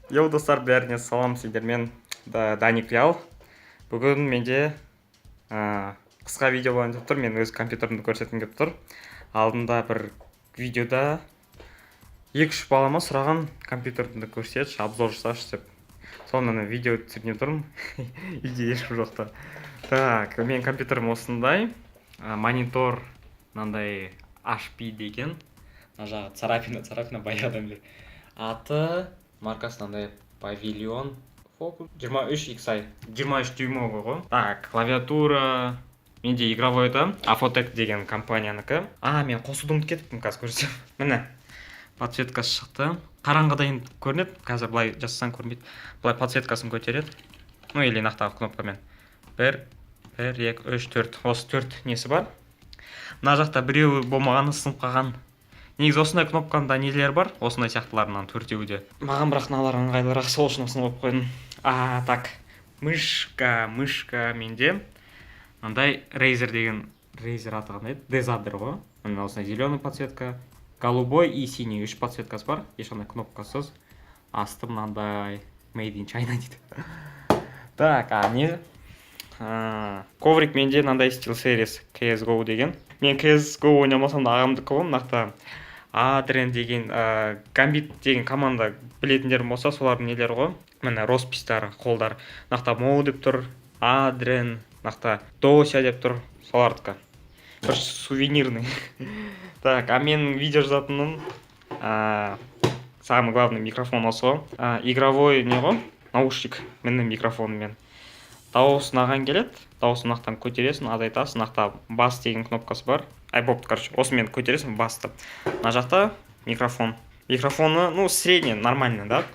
Йоу достар, бәріне салам, сіздермен Даник Реал. Бүгін менде қысқа видео болайын деп тұр. Мен өз компьютерімді көрсеткім келіп тұр. Алдында бір видеода 2-3 балама сұраған компьютерімді көрсетші, обзор жасашы деп. Сонымен видео түсірген тұрмын. Үйде ешкім жоқта. Так, мен компьютерім осындай. Монитор мынандай HP деген. Мына жағы царапина баяғыдан бері. Аты маркасы мынандай Pavilion Focus 23XI 23 дюймовый ғой. Так, клавиатура менде игровойда Afotec деген компаниянікі. Мен қосуды ұмытып кетіппін, қазір көрсем. Міне подсветкасы шықты. Қараңғыда енді көрінеді, қазір былай жасасаң көрінбейді. Былай подсветкасын көтереді. Ну или нақтағы кнопкамен 1 2 3 4 осы 4 несі бар. Мына жақта біреуі болмағаны сынып қалған. Негізі осындай кнопканда нелер бар, осындай сияқтыларынан төртеуі де. Маған бірақ мыналар ыңғайлырақ, сол үшін осыны қойып қойдым. Так, мышка менде мынандай Razer деген, Razer аты қандай еді? Дезадер ғой. Мына осындай зеленый подсветка, голубой и синий 3 подсветкасы бар, ешқандай кнопкасыз. Асты мынандай Made in China дейді. Так, не? Коврик менде мынандай SteelSeries CSGO деген. Мен CSGO ойнамасам да ағамдікі ғой, нақты Adren деген, Gambit деген команда білетіндер болса, солардың нелері ғой. Міне роспистар, қолдар. Нақта Моу деп тұр, Adren, нақта Дося деп тұр, солардікі. Бір сувенирный. Так, мен видео жазатыным, самый главный микрофон осы ғой. Игровой не ғой? Наушник менің микрофонымен. Дауыс наған келеді. Дауысын нақтан көтересің, азайтасың. Нақта бас деген кнопкасы бар. Бопты, короче, осымен көтересің басты. Мына жақта микрофон. Микрофоны, ну, средний, нормальный, да?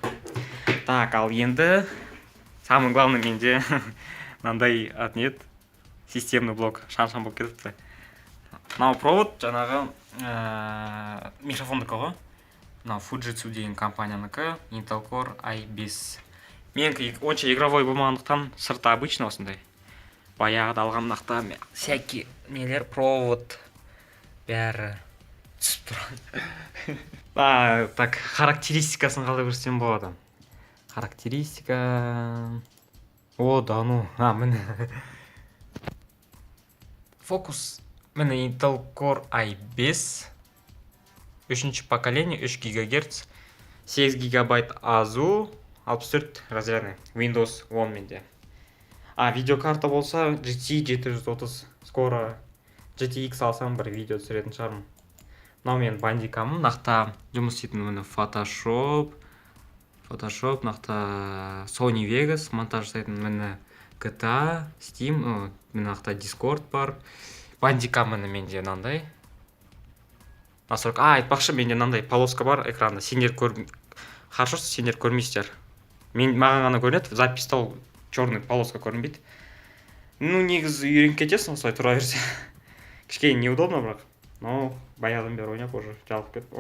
Так, ал енді самый главный менде мынандай нет, системный блок. Шан-шан болып кетіпті. Мынау провод жаңағы микрофондікі ғой. Мынау Fujitsu деген компаниянікі, Intel Core i5. Менікі онша игровой болмағандықтан сырты обычный осындай. Баяғыда алғам нақта всякий нелер, провод бәрі түсіп тұрады. Так, характеристикасын қалай көрсем болады? Характеристика... да ну, міне. Фокус. Міне Intel Core i5. 3-ші поколение, 3 ГГц. 8 гигабайт азу, 64 разрядный. Windows 10 менде. Видеокарта болса GT 730. Скоро GTX алсам бір видео түсіретін шығармын. Мынау мен бандикамын. Нақта жұмыс істейтін міне Photoshop, нақта Sony Vegas, монтаж жасайтын міне GTA, Steam, міне нақта Discord бар. Бандикам міне менде мынандай. Настройка, айтпақшы менде мынандай полоска бар экранда. Сендер хорошо, сендер көрмейсіздер. Маған ғана көрінеді, записта ол черный полоска көрінбейді. Ну, негізі үйреніп кетесің, осылай тұра берсе. Кішкене неудобно, бірақ. Но баяғыдан бері ойнап уже жалып кетіп,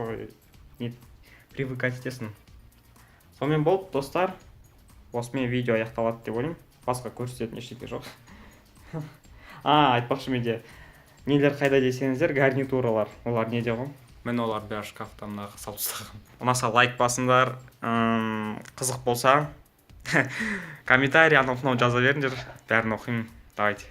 привыкать етесің. Сонымен болып, достар, осымен видео аяқталады деп ойлаймын. Басқа көрсететін ештеңе жоқ. Айтпақшы менде нелер қайда десеңіздер, гарнитуралар. Олар неде ғой? Мен олар бәрі шкафтан салып тастағам. Ұнаса лайк басыңдар, қызық болса комментарий анау-мынау жаза беріңдер, бәрін оқимын. Давайте.